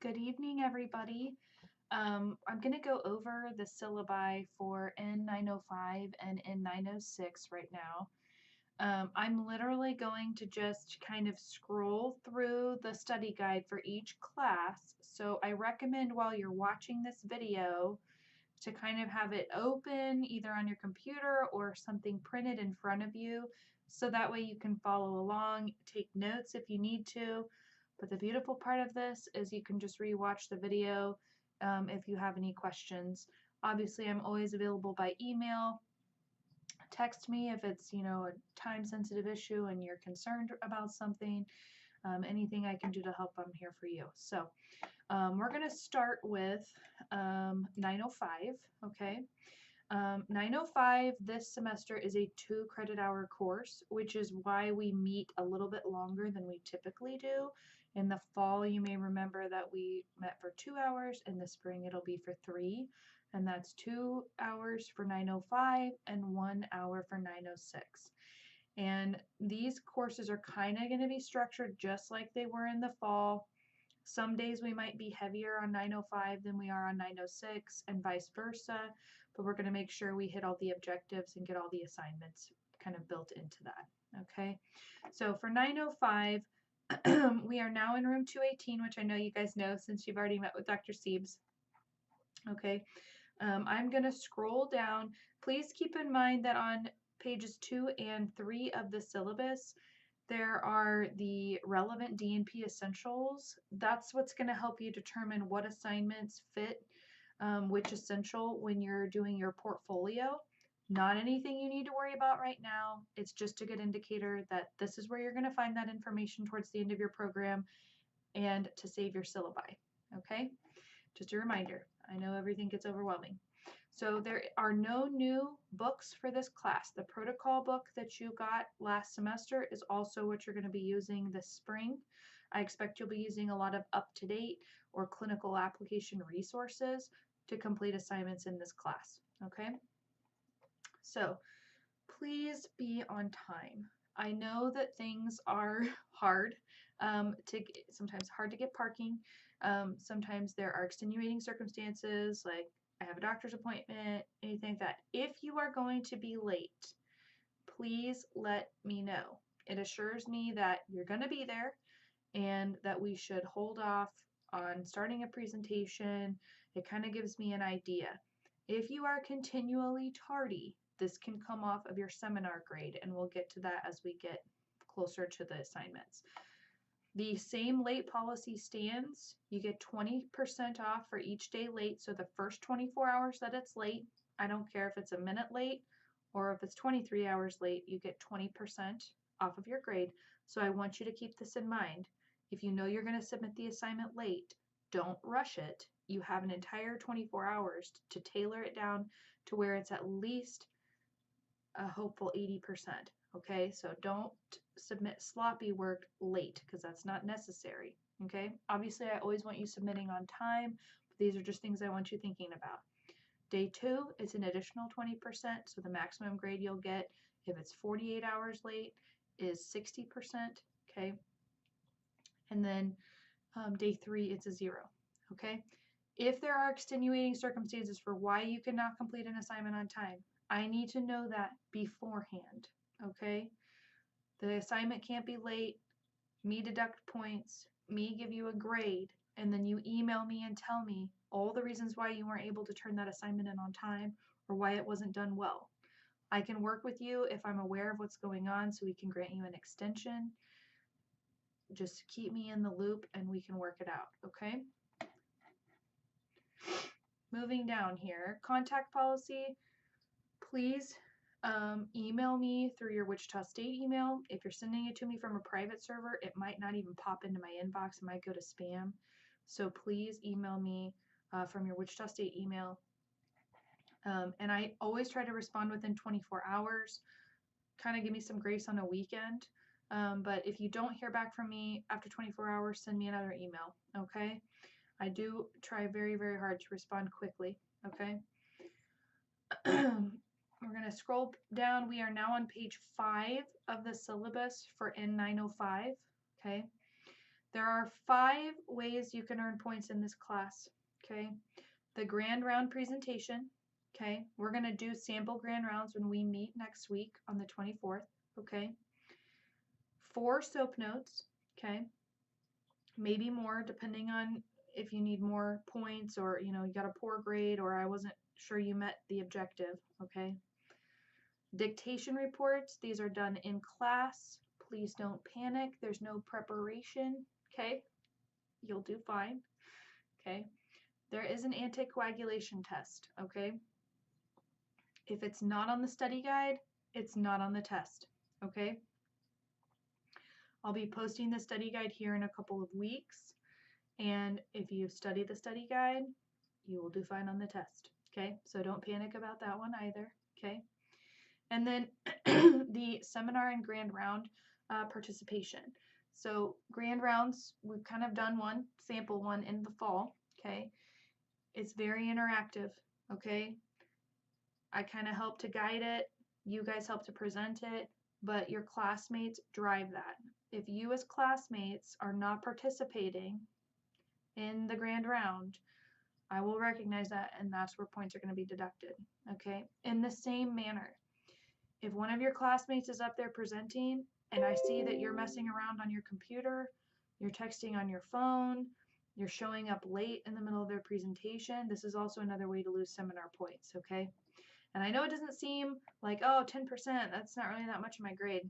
Good evening, everybody. I'm going to go over the syllabi for N905 and N906 right now. I'm literally going to just kind of scroll through the study guide for each class. So I recommend while you're watching this video to kind of have it open either on your computer or something printed in front of you so that way you can follow along, take notes if you need to. But the beautiful part of this is you can just rewatch the video if you have any questions. Obviously, I'm always available by email. Text me if it's, a time-sensitive issue and you're concerned about something. Anything I can do to help, I'm here for you. So we're going to start with 905, okay? 905 this semester is a 2 credit hour course, which is why we meet a little bit longer than we typically do. In the fall, you may remember that we met for 2 hours. In the spring, it'll be for 3. And that's 2 hours for 905 and 1 hour for 906. And these courses are kind of going to be structured just like they were in the fall. Some days we might be heavier on 905 than we are on 906 and vice versa, but we're going to make sure we hit all the objectives and get all the assignments kind of built into that. Okay, so for 905, we are now in room 218, which I know you guys know since you've already met with Dr. Siebes. Okay, I'm going to scroll down. Please keep in mind that on pages 2 and 3 of the syllabus, there are the relevant D&P essentials. That's what's going to help you determine what assignments fit which essential when you're doing your portfolio. Not anything you need to worry about right now. It's just a good indicator that this is where you're going to find that information towards the end of your program and to save your syllabi. Okay? Just a reminder. I know everything gets overwhelming. So there are no new books for this class. The protocol book that you got last semester is also what you're going to be using this spring. I expect you'll be using a lot of up-to-date or clinical application resources to complete assignments in this class. Okay? So please be on time. I know that things are hard sometimes hard to get parking. Sometimes there are extenuating circumstances like I have a doctor's appointment, anything like that. If you are going to be late, please let me know. It assures me that you're going to be there and that we should hold off on starting a presentation. It kind of gives me an idea. If you are continually tardy, this can come off of your seminar grade, and we'll get to that as we get closer to the assignments. The same late policy stands. You get 20% off for each day late. So the first 24 hours that it's late, I don't care if it's a minute late or if it's 23 hours late, you get 20% off of your grade. So I want you to keep this in mind. If you know you're going to submit the assignment late, don't rush it. You have an entire 24 hours to tailor it down to where it's at least a hopeful 80%. Okay, so don't submit sloppy work late because that's not necessary. Okay, obviously I always want you submitting on time, but these are just things I want you thinking about. Day 2 is an additional 20%, so the maximum grade you'll get if it's 48 hours late is 60%. Okay, and then day 3 it's a 0. Okay, if there are extenuating circumstances for why you cannot complete an assignment on time, I need to know that beforehand. Okay, the assignment can't be late, me deduct points, me give you a grade, and then you email me and tell me all the reasons why you weren't able to turn that assignment in on time or why it wasn't done well. I can work with you if I'm aware of what's going on so we can grant you an extension. Just keep me in the loop and we can work it out, okay? Moving down here, contact policy, please email me through your Wichita State email. If you're sending it to me from a private server, it might not even pop into my inbox. It might go to spam. So please email me from your Wichita State email. And I always try to respond within 24 hours. Kind of give me some grace on a weekend. But if you don't hear back from me after 24 hours, send me another email, okay? I do try very, very hard to respond quickly, okay? We're going to scroll down. We are now on page 5 of the syllabus for N905, okay? There are 5 ways you can earn points in this class, okay? The grand round presentation, okay? We're going to do sample grand rounds when we meet next week on the 24th, okay? 4 SOAP notes, okay? Maybe more depending on if you need more points or, you got a poor grade or I wasn't sure you met the objective, okay? Dictation reports, these are done in class. Please don't panic. There's no preparation, okay? You'll do fine, okay? There is an anticoagulation test, okay? If it's not on the study guide, it's not on the test, okay? I'll be posting the study guide here in a couple of weeks, and if you study the study guide, you will do fine on the test, okay? So don't panic about that one either, okay? And then the seminar and grand round participation. So grand rounds, we've kind of done one, sample one in the fall, okay? It's very interactive, okay? I kind of help to guide it. You guys help to present it, but your classmates drive that. If you as classmates are not participating in the grand round, I will recognize that, and that's where points are going to be deducted, okay? In the same manner, if one of your classmates is up there presenting and I see that you're messing around on your computer, you're texting on your phone, you're showing up late in the middle of their presentation, this is also another way to lose seminar points, okay? And I know it doesn't seem like, oh, 10%, that's not really that much of my grade.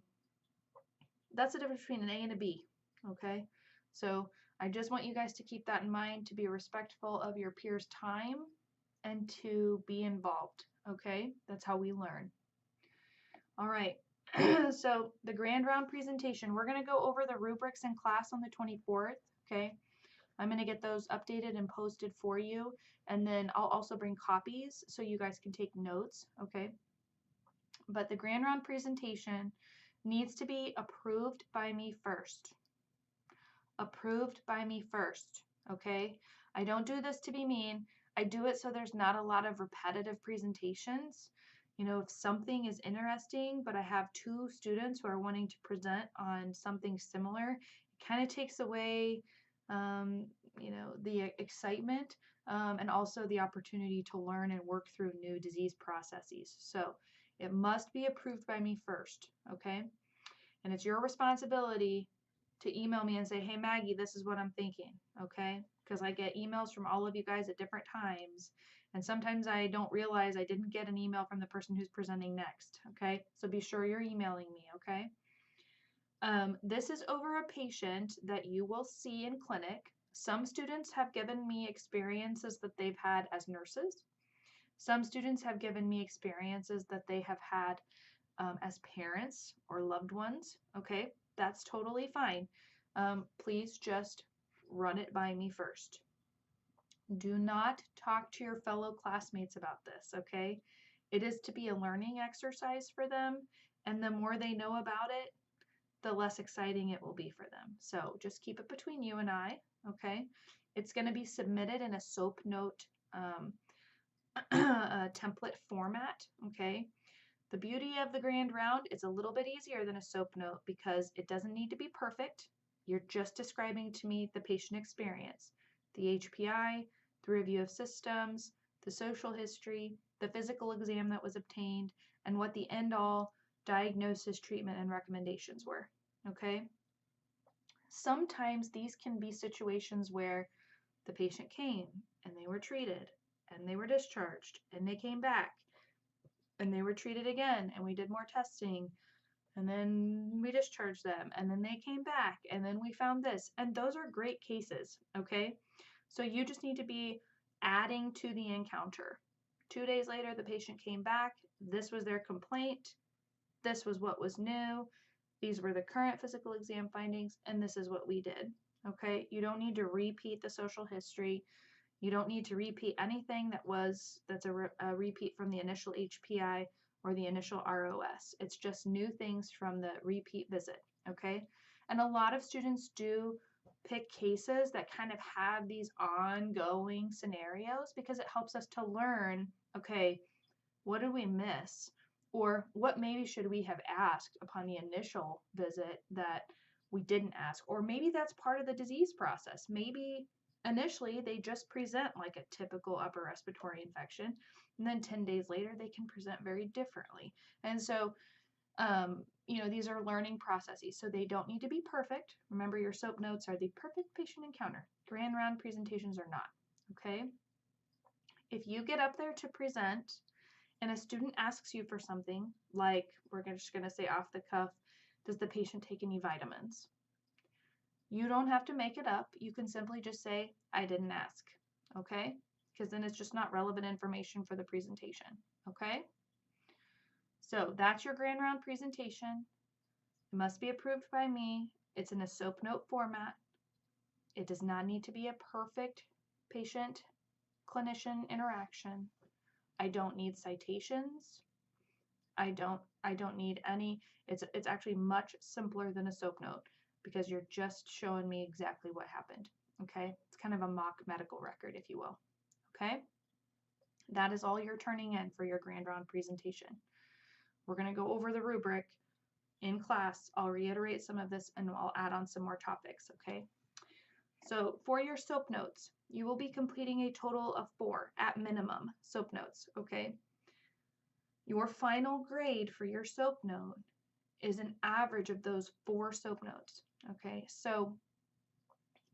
That's the difference between an A and a B, okay? So I just want you guys to keep that in mind, to be respectful of your peers' time and to be involved, okay? That's how we learn. All right, so the grand round presentation, we're going to go over the rubrics in class on the 24th, okay? I'm going to get those updated and posted for you, and then I'll also bring copies so you guys can take notes, okay? But the grand round presentation needs to be approved by me first. Approved by me first, okay? I don't do this to be mean. I do it so there's not a lot of repetitive presentations. If something is interesting, but I have 2 students who are wanting to present on something similar, it kind of takes away, the excitement and also the opportunity to learn and work through new disease processes. So it must be approved by me first, okay? And it's your responsibility to email me and say, hey, Maggie, this is what I'm thinking, okay? Because I get emails from all of you guys at different times. And sometimes I don't realize I didn't get an email from the person who's presenting next, okay? So be sure you're emailing me, okay? This is over a patient that you will see in clinic. Some students have given me experiences that they've had as nurses. Some students have given me experiences that they have had as parents or loved ones, okay? That's totally fine. Please just run it by me first. Do not talk to your fellow classmates about this, okay? It is to be a learning exercise for them, and the more they know about it, the less exciting it will be for them. So just keep it between you and I, okay? It's going to be submitted in a SOAP note template format, okay? The beauty of the grand round is a little bit easier than a SOAP note because it doesn't need to be perfect. You're just describing to me the patient experience, the HPI, the review of systems, the social history, the physical exam that was obtained, and what the end-all diagnosis, treatment, and recommendations were, okay? Sometimes these can be situations where the patient came and they were treated and they were discharged and they came back and they were treated again and we did more testing and then we discharged them and then they came back and then we found this, and those are great cases, okay? So you just need to be adding to the encounter. 2 days later the patient came back, this was their complaint, this was what was new, these were the current physical exam findings, and this is what we did, okay? You don't need to repeat the social history. You don't need to repeat anything that's a repeat from the initial HPI or the initial ROS. It's just new things from the repeat visit, okay? And a lot of students do pick cases that kind of have these ongoing scenarios because it helps us to learn, okay, what did we miss? Or what maybe should we have asked upon the initial visit that we didn't ask. Or maybe that's part of the disease process. Maybe initially they just present like a typical upper respiratory infection, and then 10 days later they can present very differently. And so, these are learning processes, so they don't need to be perfect. Remember, your SOAP notes are the perfect patient encounter. Grand round presentations are not, okay? If you get up there to present and a student asks you for something, like we're just going to say off the cuff, does the patient take any vitamins? You don't have to make it up. You can simply just say, I didn't ask, okay? Because then it's just not relevant information for the presentation, okay? So that's your grand round presentation. It must be approved by me. It's in a SOAP note format. It does not need to be a perfect patient-clinician interaction. I don't need citations. I don't need any. It's actually much simpler than a SOAP note because you're just showing me exactly what happened. Okay? It's kind of a mock medical record, if you will. Okay? That is all you're turning in for your grand round presentation. We're going to go over the rubric in class. I'll reiterate some of this and I'll add on some more topics, okay? So for your SOAP notes, you will be completing a total of 4 at minimum SOAP notes, okay? Your final grade for your SOAP note is an average of those 4 SOAP notes, okay? So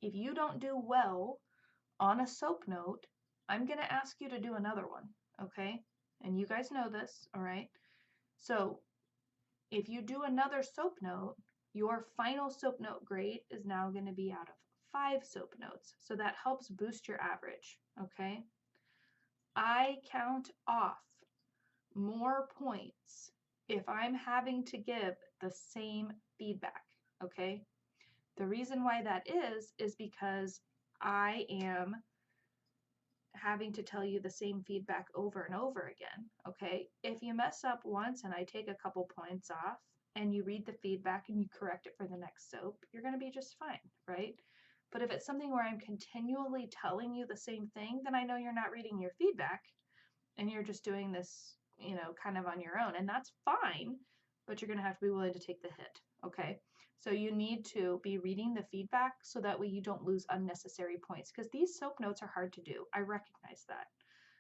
if you don't do well on a SOAP note, I'm going to ask you to do another one, okay? And you guys know this, all right? So if you do another SOAP note, your final SOAP note grade is now going to be out of 5 SOAP notes. So that helps boost your average, okay? I count off more points if I'm having to give the same feedback, okay? The reason why that is because I am having to tell you the same feedback over and over again, okay? If you mess up once and I take a couple points off and you read the feedback and you correct it for the next SOAP, you're going to be just fine, right? But if it's something where I'm continually telling you the same thing, then I know you're not reading your feedback and you're just doing this, kind of on your own. And that's fine, but you're going to have to be willing to take the hit, okay? So you need to be reading the feedback so that way you don't lose unnecessary points, because these SOAP notes are hard to do. I recognize that.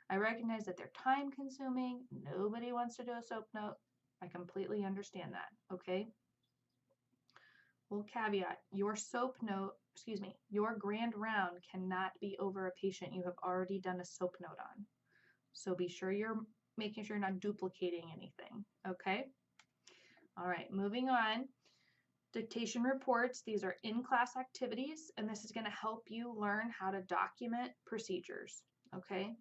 I recognize that they're time consuming. Nobody wants to do a SOAP note. I completely understand that, okay? Well, caveat, your SOAP note, your grand round cannot be over a patient you have already done a SOAP note on. So be sure you're making sure you're not duplicating anything, okay? All right, moving on. Dictation reports, these are in-class activities, and this is going to help you learn how to document procedures, okay?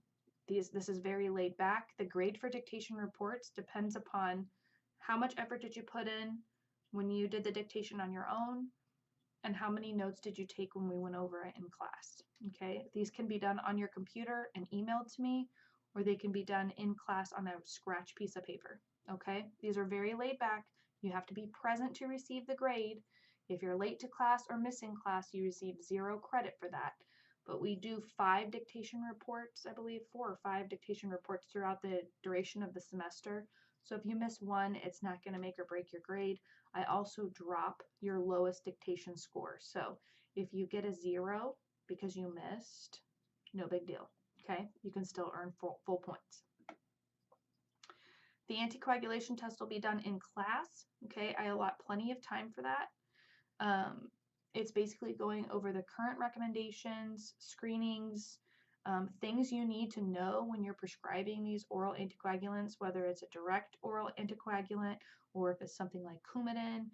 This is very laid back. The grade for dictation reports depends upon how much effort did you put in when you did the dictation on your own, and how many notes did you take when we went over it in class, okay? These can be done on your computer and emailed to me, or they can be done in class on a scratch piece of paper, okay? These are very laid back. You have to be present to receive the grade. If you're late to class or missing class, you receive 0 credit for that. But we do 5 dictation reports, I believe 4 or 5 dictation reports throughout the duration of the semester. So if you miss one, it's not going to make or break your grade. I also drop your lowest dictation score. So if you get a 0 because you missed, no big deal, okay? You can still earn full points. The anticoagulation test will be done in class, okay? I allot plenty of time for that. It's basically going over the current recommendations, screenings, things you need to know when you're prescribing these oral anticoagulants, whether it's a direct oral anticoagulant or if it's something like Coumadin.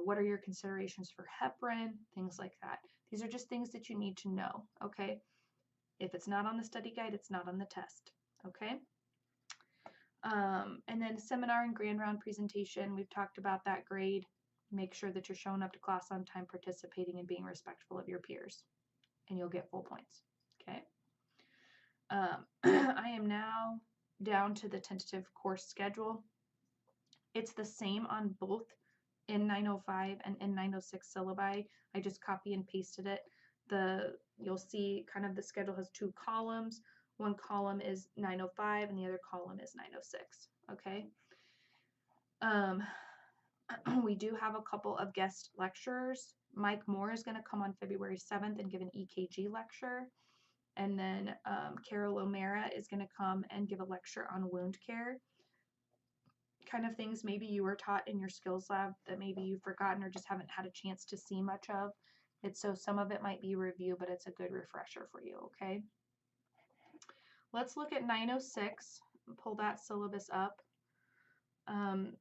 What are your considerations for heparin, things like that. These are just things that you need to know, okay? If it's not on the study guide, it's not on the test, okay? And then seminar and grand round presentation, we've talked about that grade. Make sure that you're showing up to class on time, participating, and being respectful of your peers, and you'll get full points, okay? I am now down to the tentative course schedule. It's the same on both N905 and N906 syllabi. I just copy and pasted it. You'll see kind of the schedule has 2 columns. One column is 905 and the other column is 906, okay? We do have a couple of guest lecturers. Mike Moore is going to come on February 7th and give an EKG lecture. And then Carol O'Mara is going to come and give a lecture on wound care. Kind of things maybe you were taught in your skills lab that maybe you've forgotten or just haven't had a chance to see much of. So some of it might be review, but it's a good refresher for you, okay? Let's look at 906, pull that syllabus up. I'm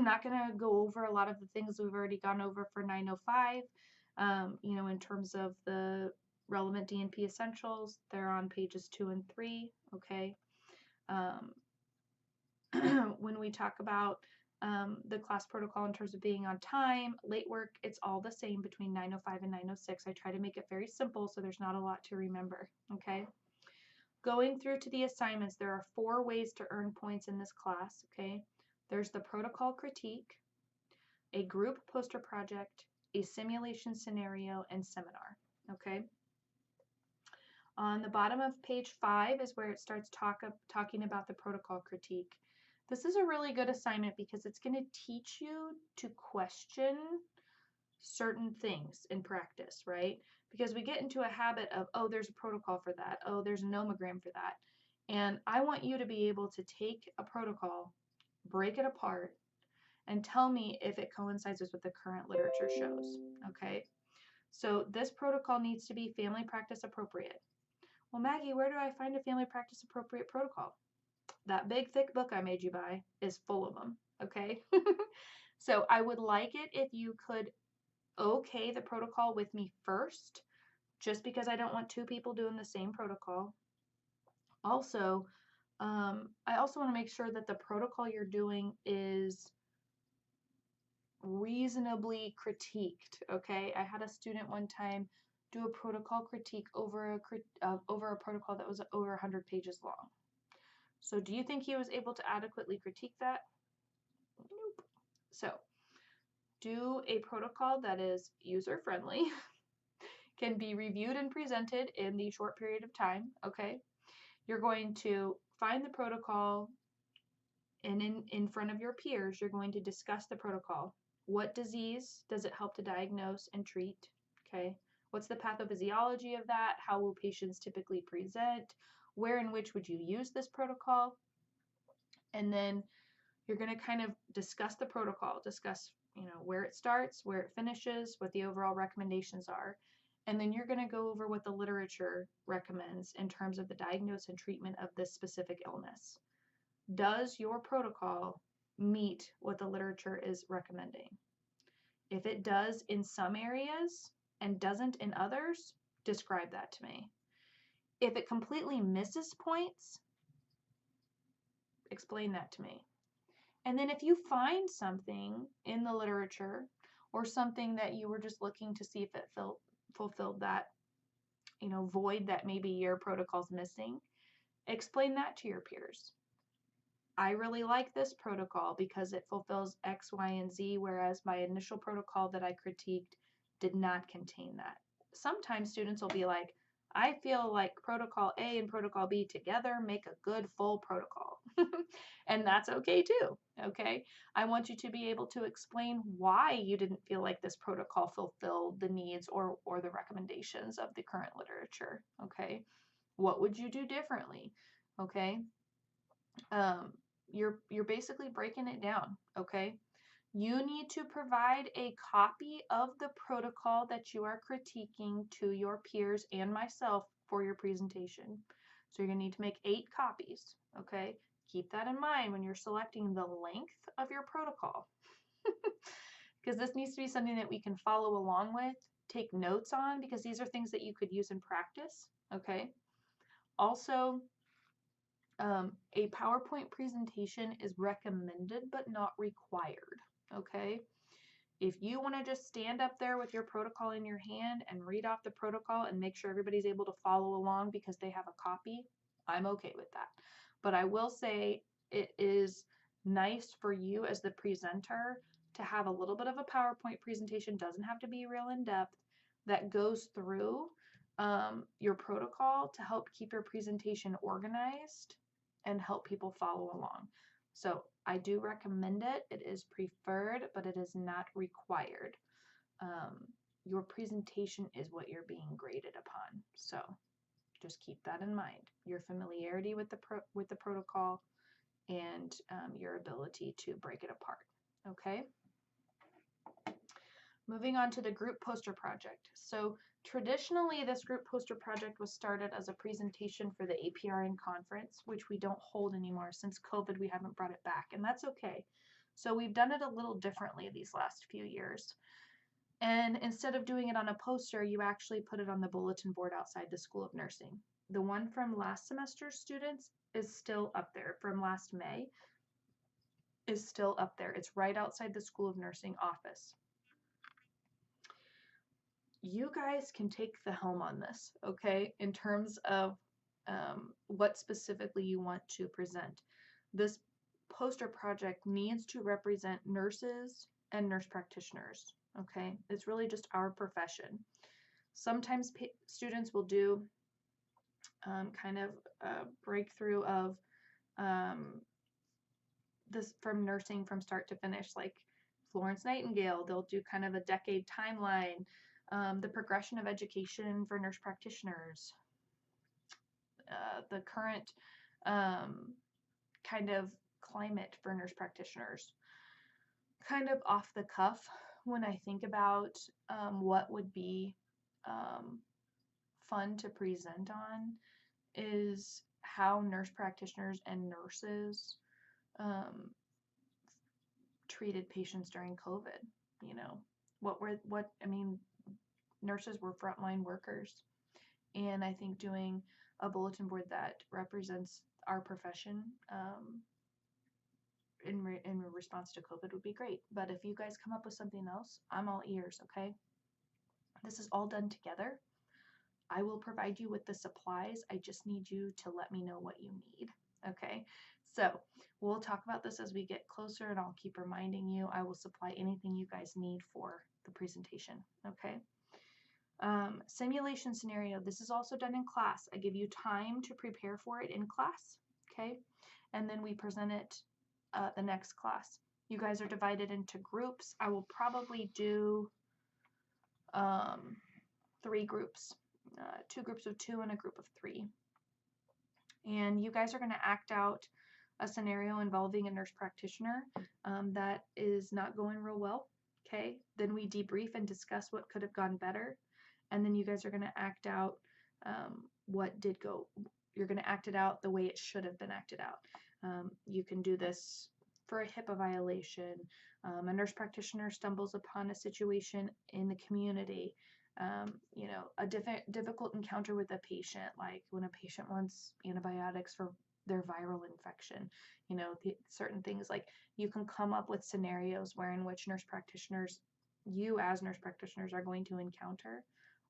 not going to go over a lot of the things we've already gone over for 905, in terms of the relevant DNP essentials. They're on pages 2 and 3, okay? When we talk about the class protocol in terms of being on time, late work, it's all the same between 905 and 906. I try to make it very simple so there's not a lot to remember, okay? Going through to the assignments, there are 4 ways to earn points in this class, okay? There's the protocol critique, a group poster project, a simulation scenario, and seminar, okay? On the bottom of page 5 is where it starts talking about the protocol critique. This is a really good assignment because it's going to teach you to question certain things in practice, right? Because we get into a habit of, oh, there's a protocol for that. Oh, there's a nomogram for that. And I want you to be able to take a protocol, break it apart, and tell me if it coincides with what the current literature shows, okay? So this protocol needs to be family practice appropriate. Well, Maggie, where do I find a family practice appropriate protocol? That big, thick book I made you buy is full of them, okay? So I would like it if you could okay the protocol with me first, just because I don't want 2 people doing the same protocol. Also, I also want to make sure that the protocol you're doing is reasonably critiqued, okay? I had a student one time do a protocol critique over a protocol that was over 100 pages long. So do you think he was able to adequately critique that? Nope. So do a protocol that is user-friendly, can be reviewed and presented in the short period of time, okay? You're going to find the protocol, and in front of your peers, you're going to discuss the protocol. What disease does it help to diagnose and treat, okay? What's the pathophysiology of that? How will patients typically present? Where and which would you use this protocol? And then you're going to kind of discuss the protocol, discuss, where it starts, where it finishes, what the overall recommendations are. And then you're going to go over what the literature recommends in terms of the diagnosis and treatment of this specific illness. Does your protocol meet what the literature is recommending? If it does in some areas and doesn't in others, describe that to me. If it completely misses points, explain that to me. And then if you find something in the literature or something that you were just looking to see if it fulfilled that, void that maybe your protocol's missing, explain that to your peers. I really like this protocol because it fulfills X, Y, and Z, whereas my initial protocol that I critiqued did not contain that. Sometimes students will be like, I feel like protocol A and protocol B together make a good full protocol. And that's okay too, okay? I want you to be able to explain why you didn't feel like this protocol fulfilled the needs or the recommendations of the current literature, okay? What would you do differently, okay? You're basically breaking it down, okay? You need to provide a copy of the protocol that you are critiquing to your peers and myself for your presentation. So you're going to need to make 8 copies, okay? Keep that in mind when you're selecting the length of your protocol. Because this needs to be something that we can follow along with, take notes on, because these are things that you could use in practice, okay? Also, a PowerPoint presentation is recommended but not required, okay? If you want to just stand up there with your protocol in your hand and read off the protocol and make sure everybody's able to follow along because they have a copy, I'm okay with that. But I will say it is nice for you as the presenter to have a little bit of a PowerPoint presentation, doesn't have to be real in depth, that goes through your protocol to help keep your presentation organized and help people follow along. So I do recommend it. It is preferred, but it is not required. Your presentation is what you're being graded upon. So just keep that in mind. Your familiarity with the protocol and your ability to break it apart. Okay. Moving on to the group poster project. So traditionally, this group poster project was started as a presentation for the APRN conference, which we don't hold anymore. Since COVID, we haven't brought it back, and that's okay. So we've done it a little differently these last few years. And instead of doing it on a poster, you actually put it on the bulletin board outside the School of Nursing. The one from last semester's students is still up there, from last May is still up there. It's right outside the School of Nursing office. You guys can take the helm on this, okay, in terms of what specifically you want to present. This poster project needs to represent nurses and nurse practitioners, okay? It's really just our profession. Sometimes students will do kind of a breakthrough of this from nursing from start to finish, like Florence Nightingale. They'll do kind of a decade timeline, the progression of education for nurse practitioners, the current kind of climate for nurse practitioners. Kind of off the cuff, when I think about what would be fun to present on, is how nurse practitioners and nurses treated patients during COVID. You know, nurses were frontline workers, and I think doing a bulletin board that represents our profession in response to COVID would be great. But if you guys come up with something else, I'm all ears, okay? This is all done together. I will provide you with the supplies. I just need you to let me know what you need, okay? So we'll talk about this as we get closer, and I'll keep reminding you. I will supply anything you guys need for the presentation, okay? Simulation scenario. This is also done in class. I give you time to prepare for it in class, okay? And then we present it the next class. You guys are divided into groups. I will probably do 3 groups, 2 groups of 2 and a group of 3. And you guys are going to act out a scenario involving a nurse practitioner that is not going real well, okay? Then we debrief and discuss what could have gone better. And then you guys are going to act out what did go. You're going to act it out the way it should have been acted out. You can do this for a HIPAA violation. A nurse practitioner stumbles upon a situation in the community. You know, a difficult encounter with a patient, like when a patient wants antibiotics for their viral infection. You know, certain things, like you can come up with scenarios in which you as nurse practitioners are going to encounter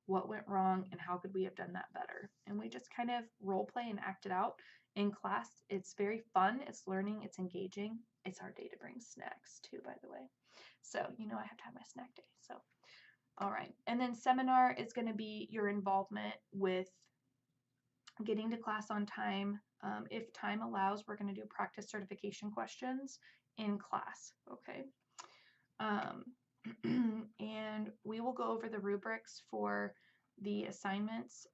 what went wrong and how could we have done that better. And we just kind of role play and act it out in class. It's very fun. It's learning. It's engaging. It's our day to bring snacks too, by the way. So, you know, I have to have my snack day. So, all right. And then seminar is going to be your involvement with getting to class on time. If time allows, we're going to do practice certification questions in class. Okay. And we will go over the rubrics for the assignments.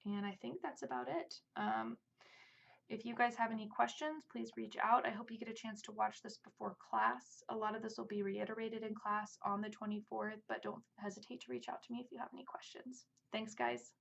And I think that's about it. If you guys have any questions, please reach out. I hope you get a chance to watch this before class. A lot of this will be reiterated in class on the 24th, but don't hesitate to reach out to me if you have any questions. Thanks, guys.